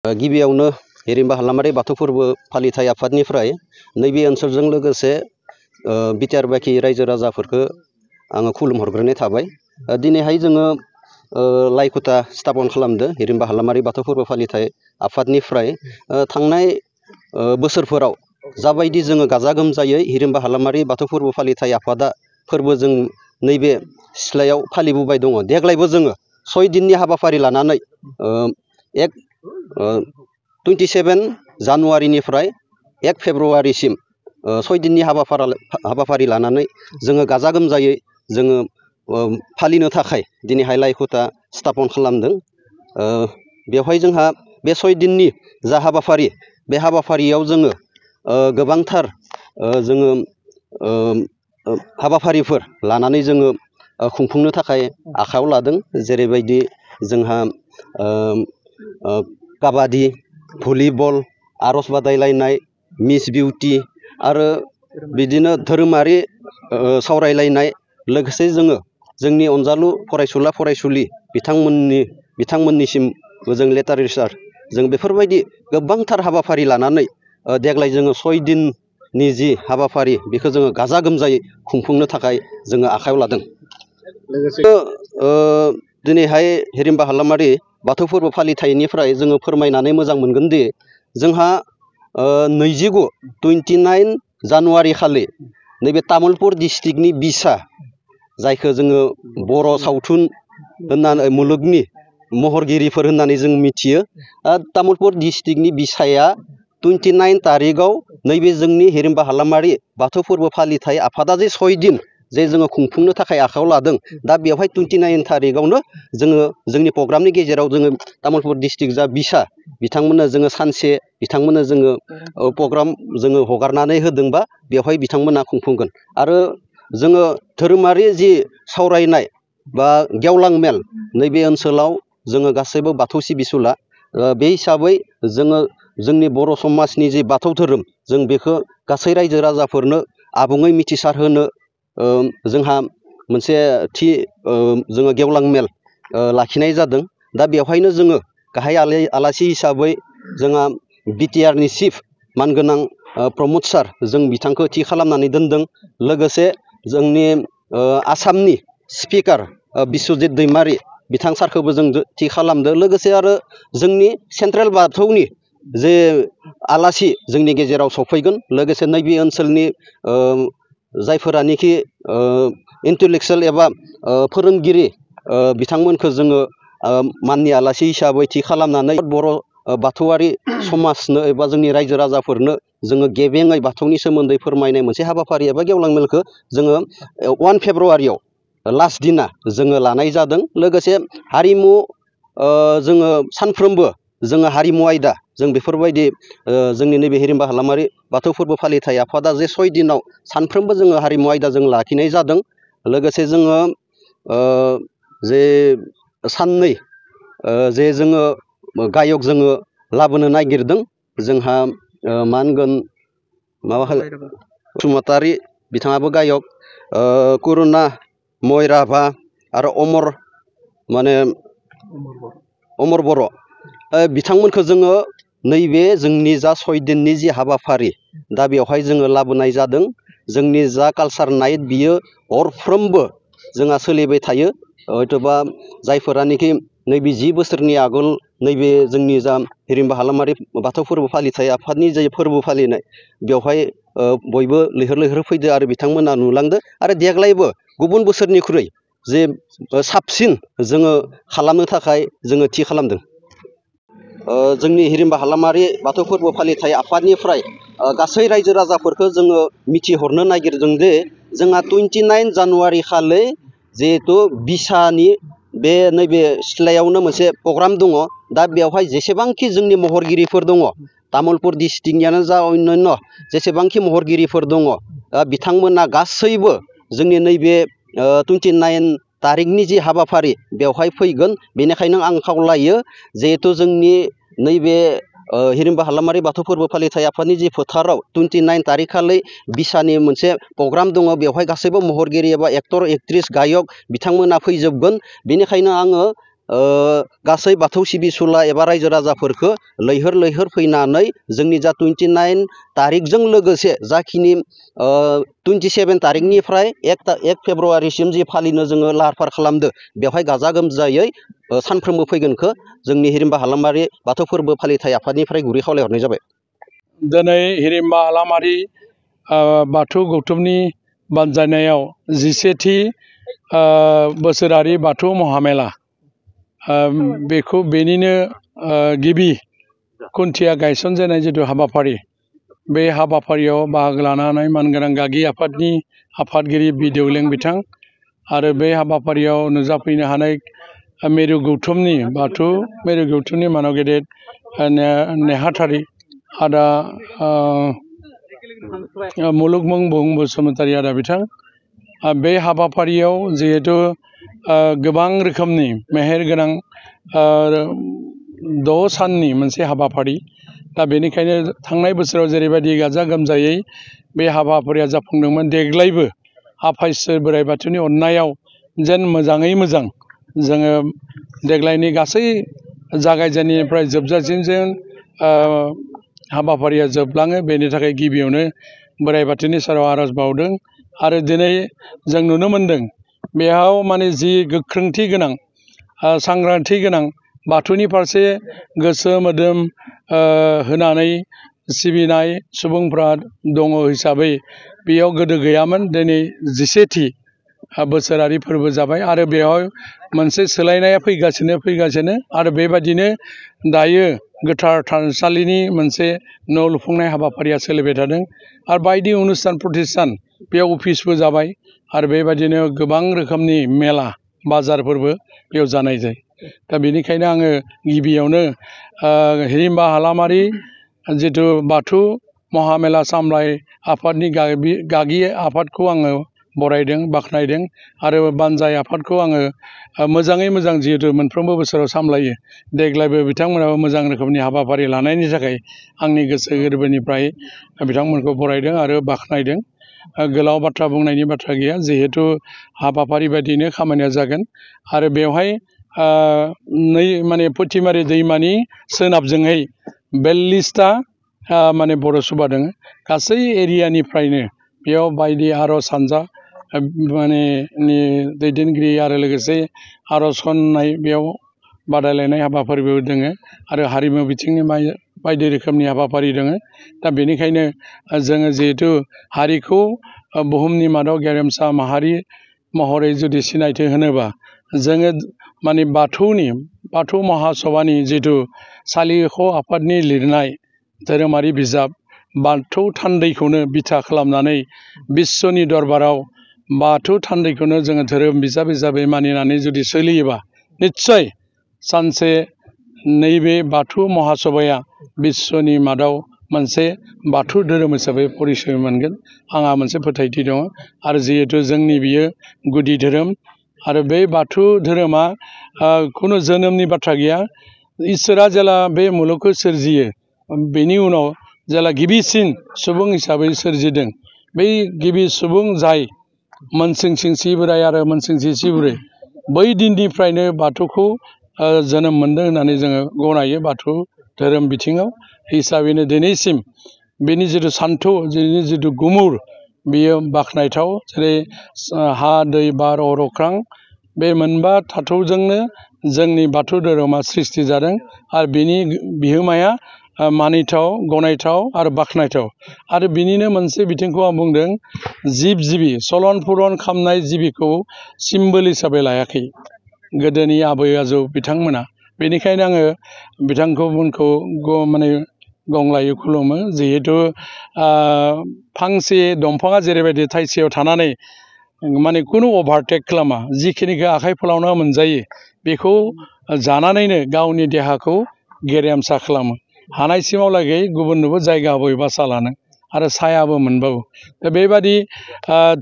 गिबियावनो हिरिम्बा हालामारि बाथौ फोरबो फालिथाय आफादनिफ्राय नैबे ओनसोलजों लोगोसे बिटिआर बाखि रायजो राजाफोरखौ आङो खुलुमहरग्रोनाय थाबाय। दिनैहाय जोङो लाइखुथा स्थापन खालामदो हिरिम्बा हालामारि बाथौ फोरबो फालिथाय आफादनिफ्राय थांनाय बोसोरफोराव जाबायदि जोङो गाजा गोमजायै हिरिम्बा हालामारि बाथौ फोरबो फालिथाय आफादा फोरबो जों नैबे सिथ्लायाव फालिबोबाय दङ। देग्लायबो जोङो 6 दिननि हाबाफारि लानानै 27 जानुवारिनिफ्राय 1 फेब्रुवारिसिम 6 दिननि हाबाफारि लानानै जोङो गाजा गोमजायै जोङो फालिनो थाखाय दिनैहाय लाइखुथा स्थापन खालामदों। बेवहाय जोंहा बे 6 दिननि जा हाबाफारि बे हाबाफारियाव जोङो गोबांथार जोङो हाबाफारिफोर लानानै जोङो खुंफुंनो थाखाय आखायाव लादों। जेरैबायदि जोंहा काबादि, भलिबल, आरज बादायलायनाय, मिस बिउटि आरो बिदिनो धोरोमारि सावरायलायनाय, लोगोसे जोङो जोंनि अनजालु फरायसुला फरायसुलि बिथांमोननिसिम जों लेटार रिसार्च जों बेफोरबायदि गोबांथार हाबाफारि लानानै देग्लाय जोङो 6 दिननि जि हाबाफारि बेखौ जोङो गाजा गोमजायै खुंफुंनो थाखाय जोङो आखायाव लादों। दिनैहाय हिरिम्बा हालामारि बाथौ फोरबो फालिथायनिफ्राय जोङो फोरमायनानै मोजां मोनगोन दि जोंहा 29 जानुवारि खालि नैबे तामुलपुर डिस्ट्रिक्टनि बिसा, जायखौ जोङो बर' सावथुन होननानै मुलुगनि महरगिरिफोर होननानै जों मिथियो, तामुलपुर डिस्ट्रिक्टनि बिसाया 29 तारिखआव नैबे जोंनि हिरिम्बा हालामारि बाथौ फोरबो फालिथाय आफादा जे 6 दिन जे जोङो खुंफुंनो थाखाय आखायाव लादों, दा बेवहाय 29 तारिखआवनो जोङो जोंनि प्रग्रामनि गेजेराव जोङो तामुलपुर डिस्ट्रिक्ट जा बिसा बिथांमोननो जोङो सानसे बिथांमोननो जोङो प्रग्राम जोङो हगारनानै होदोंबा बेवहाय बिथांमोना खुंफुंगोन। आरो जोङो धोरोमारि जि सावरायनाय बा गेवलां मेल नैबे ओनसोलाव जोङो गासैबो बाथौ सिबिसुला, बे हिसाबै जोङो जोंनि बर' समाजनि जि बाथौ धोरोम जों बेखौ गासै रायजो राजाफोरनो आबुङै मिथिसार होनो जोंहा मोनसे थि जोङो गेवलां मेल लाखिनाय जादों। दा बेवहायनो जोङो गाहाय आलासि हिसाबै जोंहा बिटिआरनि चिफ मानगोनां प्रमद सार जों बिथांखौ थि खालामनानै दोनदों। लोगोसे जोंनि आसामनि स्पिकार बिस्वजित दैमारि बिथां सारखौबो जों थि खालामदों। लोगोसे आरो जोंनि सेन्ट्रेल बाथौनि जे आलासि जोंनि गेजेराव सफैगोन, लोगोसे नैबे ओनसोलनि जायफोरानोखि इन्टेलेक्सुयेल एबा फोरोंगिरि बिथांमोनखौ जोङो माननि आलासि हिसाबै थि खालामनानै बर' बाथौआरि समाजनो एबा जोंनि रायजो राजाफोरनो जोङो गेबेङै बाथौनि सोमोन्दै फोरमायनाय मोनसे हाबाफारि एबा गेवलां मेलखौ जोङो 1 फेब्रुवारियाव लास्ट दिना जोङो लानाय जादों। लोगोसे हारिमु जोङो सानफ्रोमबो जोङो हारिमु आयदा जों बेफोरबायदि जोंनि नैबे हिरिम्बा हालामारि बाथौ फोरबो फालिथाय आफादा जे 6 दिनाव सानफ्रोमबो जोङो हारिमु आयदा जों लाखिनाय जादों। लोगोसे जोङो जे साननै जे जोङो गायक जोङो लाबोनो नागिरदों, जोंहा मा होनगोन बसुमतारी बिथाङाबो गायक, करुना मयराभा आरो अमर बर' बिथांमोनखौ जोङो नैबे जोंनि जा 6 दिननि जि हाबाफारि दा बेवहाय जोङो लाबोनाय जादों। जोंनि जा कालचार नाइट बियो हरफ्रोमबो जोंहा सोलिबाय थायो। हयथ'बा जायफोरानोखि नैबे 10 बोसोरनि आगोल नैबे जोंनि जा हिरिम्बा हालामारि बाथौ फोरबो फालिथाय आफादनि जे फोरबो फालिनाय बेवहाय बयबो लैहोर लैहोर फैदो आरो बिथांमोना नुलांदो। आरो देग्लायबो गुबुन बोसोरनिख्रुइ जे साबसिन जोङो खालामनो थाखाय जोङो थि खालामदों। जोंनि हिरिम्बा हालामारि बाथौ फोरबो फालिथाय आफादनिफ्राय गासै रायजो राजाफोरखौ जोङो मिथिहरनो नागिरदों दि जोंहा 29 जानुवारि खालि जिहेथु बिसानि बे नैबे सिथ्लायावनो मोनसे प्रग्राम दङ। दा बेवहाय जेसेबांखि जोंनि महरगिरिफोर दङ, तामुलपुर डिस्ट्रिक्टनियानो जा अन्यान्य जेसेबांखि महरगिरिफोर दङ, बिथांमोना गासैबो जोंनि नैबे 29 तारिखनि जि हाबाफारि बेवहाय फैगोन। बेनिखायनो आं खावलायो, जिहेथु जोंनि नैबे हिरिम्बा हालामारि बाथौ फोरबो फालिथाय आफादनि जि फोथाराव 29 तारिख खालि बिसानि मोनसे प्रग्राम दङ, बेवहाय गासैबो महरगिरि एबा एक्टर एक्ट्रिस गायक बिथांमोना फैजोबगोन। बेनिखायनो आङो गासै बाथौ सिबिसुला एबा रायजो राजाफोरखौ लैहोर लैहोर फैनानै जोंनि जा 29 तारिखजों लोगोसे जाखिनि 27 तारिखनिफ्राय 1 फेब्रुवारिसिम जि फालिनो जोङो लाहार फाहार खालामदो बेवहाय गाजा गोमजायै सानफ्रोमबो फैगोनखौ जोंनि हिरिम्बा हालामारि बाथौ फोरबो फालिथाय आफादनिफ्राय गुरै खावलायहरनाय जाबाय। दिनै हिरिम्बा हालामारि बाथौ गौथुमनि बानजायनायाव 11थि बोसोरारि बाथौ महामेला बेनिनो गिबि खुन्थिया गायसनजेननाय जिथु हाबाफारि बे हाबाफारियाव बाहागो लानानै मानगोनां गागि आफादनि आफादगिरि बि देवलें बिथां आरो बे हाबाफारियाव नुजाफैनो हानाय मेरु गौथुमनि बाथौ मेरु गौथुमनि मानाव गेदेर नेहाथारि आदा मुलुगमुं बुहुम बसुमतारी आदा बिथां बे हाबाफारियाव जिहेतु गोबां रोखोमनि मेहेर गोनां 6 साननि मोनसे हाबाफारि दा बेनिखायनो थांनाय बोसोराव जेरैबायदि गाजा गोमजायै बे हाबाफारिया जाफुंदोंमोन देग्लायबो आफा इसोर बोराइ बाथौनि अननायाव जेन मोजाङै मोजां जोङो देग्लायनि गासै जागायजेननायनिफ्राय जोबजासिम जों हाबाफारिया जोबलाङो बेनि थाखाय गिबियावनो बोराइ बाथौनि सेराव आरज बावदों आरो दिनै जों नुनो मोनदों बेयाव माने जि गोख्रोंथि गोनां सांग्रांथि गोनां बाथौनि फारसे गोसो मोदोम होनानै सिबिनाय सुबुंफ्रा दङ हिसाबै बेयाव गोदो गैयामोन दिनै 11थि बोसोरारि फोरबो जाबाय आरो बेयाव मोनसे सोलायनाया फैगासिनो आरो बेबायदिनो दायो गोथार थानसालिनि मोनसे न' लुफुंनाय हाबाफारिया सोलिबाय थादों आरो बायदि अनुस्तान प्रतिष्ठान बेयाव अफिसबो जाबाय आरो बेबायदिनो गोबां रोखोमनि मेला बाजारफोरबो बेयाव जानाय जायो दा बेनिखायनो आङो गिबियावनो हिरिम्बा हालामारि जिथु बाथौ महामेला सामलाय आफादनि गागि आफादखौ आङो बरायदों बाख्नायदों आरो बानजाय आफादखौ आङो मोजाङै मोजां जिहेतु मोनफ्रोमबो बोसोराव सामलायो देग्लायबो बिथांमोनाबो मोजां रोखोमनि हाबाफारि लानायनि थाखाय आंनि गोसो गोरबोनिफ्राय बिथांमोनखौ बरायदों आरो बाख्नायदों गोलाव बाथ्रा बुंनायनि बाथ्रा गैया जिहेतु हाबाफारि बायदियैनो खामानिया जागोन आरो बेवहाय माने फुथिमारि दैमानि सोनाबजोंहै 42टा माने बर' सभा दङ गासै एरियानिफ्रायनो बेयाव बायदि आरज हानजा माने दैदेनगिरि आरो लोगोसे आरज खननाय बेयाव बादायलायनाय हाबाफारिबो दङ आरो हारिमु बिथिंनि बायदि रोखोमनि हाबाफारि दङ दा बेनिखायनो जोङो जिहेतु हारिखौ बुहुमनि मादाव गेरेमसा माहारि महरै जुदि सिनायथि होनोबा जोङो माने बाथौ महासभानि जिथु सालिख' आफादनि लिरनाय धोरोमारि बिजाब बाथौ थान्दैखौनो बिथा खालामनानै बिश्वनि दरबाराव बाथौ थान्दैखौनो जोङो धोरोम बिजाब हिसाबै मानिनानै जुदि सोलियोबा निस्सय सानसे नैबे बाथौ महासभाया बिश्वनि मादाव मोनसे बाथौ धोरोम हिसाबै परिचय मोनगोन आंहा मोनसे फोथायथि दङ आरो जिहेतु जोंनि बियो गुदि धोरोम आरो बे बाथौ धोरोमा खुनु जोनोमनि बाथ्रा गैया इसोरा जेला बे मुलुगखौ सोरजियो बेनि उनाव जेला गिबिसिन सुबुं हिसाबै सोरजिदों बै गिबि सुबुं जाय मोनसिंसिं सि बोराइ आरो मोनसिंसिं सि बुरै बै दिननिफ्रायनो बाथौखौ जोनोम मोनदों होननानै जोङो गनायो बाथौ धोरोम बिथिङाव हिसाबैनो दिनैसिम बेनि जिथु सान्थौ जिथु गुमुर बियो बाख्नायथाव जेरै हा दै बार अर अख्रां बे मोनबा थाथौजोंनो जोंनि बाथौ धोरोमा सृष्टि जादों आरो बिनि बिहोमाया मानिथाव गनायथाव आरो बाख्नायथाव आरो बिनिनो मोनसे बिथिंखौ आं बुंदों जिब जिबि सलन पुरन खालामनाय जिबिखौ सिम्बल हिसाबै लायाखै गोदोनि आबै आजौ बिथांमोना बेनिखायनो आङो बिथांमोनखौ माने गंलायै खुलुमो जिहेतु फांसे दंफाङा जेरैबायदि थाइसेयाव थानानै माने खुनु अभारटेक खालामा जिखिनिखौ आखाइ फोलावना मोनजायो बेखौ जानानैनो गावनि देहाखौ गेरेमसा खालामो हानायसिमावलागै गुबुननोबो जायगा होयो बासा लानो आरो सायाबो मोनबावो दा बेबादि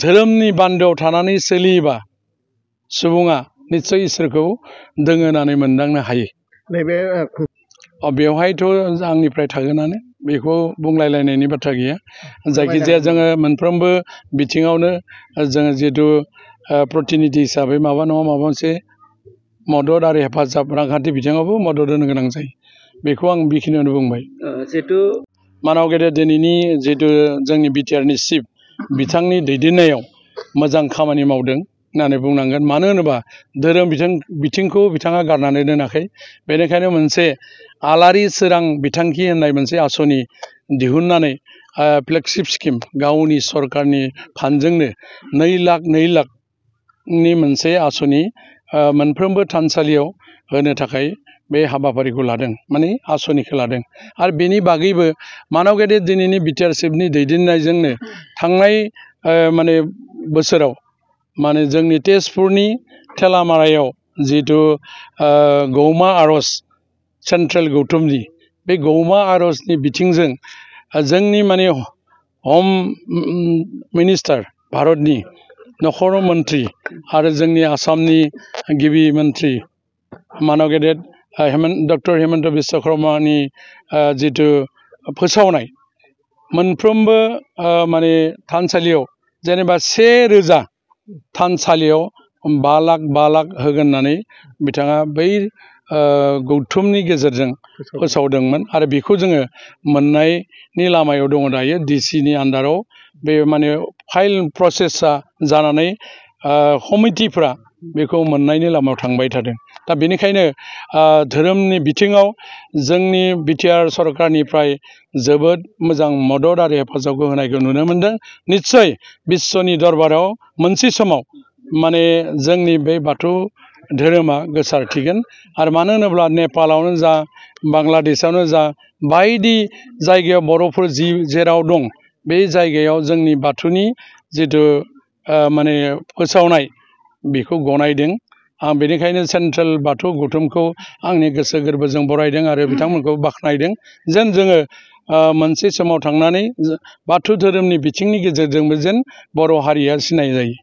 धोरोमनि बान्दोआव थानानै सोलियोबा सुबुङा निस्सय इसोरखौ दोङो होननानै मोनदांनो हायो नैबे बेवहायथ' आंनिफ्राय थागोनानो बेखौ बुंलायलायनायनि बाथ्रा गैया जायखिजाया जोङो मोनफ्रोमबो बिथिङावनो जोङो जिहेतु प्रतिनिधि हिसाबै माबा नङा माबा मोनसे मदद आरो हेफाजाब रांखान्थि बिथिङावबो मदद होनो गोनां जायो बेखौ आं बेखिनियावनो बुंबाय जिहेतु मानव गेदेर दिनैनि जिहेतु जोंनि बिटिआरनि चिफ बिथांनि दैदेननायाव मोजां खामानि मावदों होननानै बुंनांगोन मानो होनोबा धोरोम बिथिंखौ बिथाङा गारनानै दोनाखै बेनिखायनो मोनसे आलारि सोरां बिथांखि होननाय मोनसे आसनि दिहुननानै फ्लेगशिप स्किम गावनि सरकारनि फान्डजोंनो 2 लाखनि मोनसे आसनि मोनफ्रोमबो थानसालियाव होनो थाखाय बे हाबाफारिखौ लादों माने आसनिखौ लादों आरो बेनि बागैबो मानव गेदेर दिनैनि बिटिआर चिफनि दैदेननायजोंनो थांनाय माने बोसोराव माने जोंनि तेजपुरनि थेलामारायाव जितु गौमा आरज सेन्ट्रेल गौथुमनि बे गौमा आरजनि बिथिंजों जोंनि माने हम मिनिस्टार भारतनि नखर मन्त्रि आरो जोंनि आसामनि गिबि मन्त्रि मानव गेदेर डक्टर हेमन्त बिश्व शर्मानि जितु फोसावनाय मोनफ्रोमबो माने थानसालियाव जेनेबा 1000 थानसालियाव 5 लाख होगोन होननानै बिथाङा बै गौथुमनि गेजेरजों फोसावदोंमोन आरो बेखौ जोङो मोननायनि लामायाव दङ दायो डिसिनि आन्डाराव बे माने फाइल प्रसेसा जानानै कमिटिफ्रा बेखौ मोननायनि लामायाव थांबाय थादों दा बेनिखायनो धोरोमनि बिथिङाव जोंनि बिटिआर सरकारनिफ्राय जोबोद मोजां मदद आरो हेफाजाबखौ होनायखौ नुनो मोनदों निस्सय बिश्वनि दरबाराव मोनसे समाव माने जोंनि बे बाथौ धोरोमा गोसारथिगोन आरो मानो होनोब्ला नेपालावनो जा बांलादेशआवनो जा बायदि जायगायाव बर'फोर जेराव दं बे जायगायाव जोंनि बाथौनि जितु माने फोसावनाय बेखौ गनायदों आं बेनिखायनो सेन्ट्रेल बाथौ गौथुमखौ आंनि गोसो गोरबोजों बरायदों आरो बिथांमोनखौ बाख्नायदों जेन जोङो मोनसे समाव थांनानै बाथौ धोरोमनि बिथिंनि गेजेरजोंबो जेन बर' हारिया सिनाय जायो।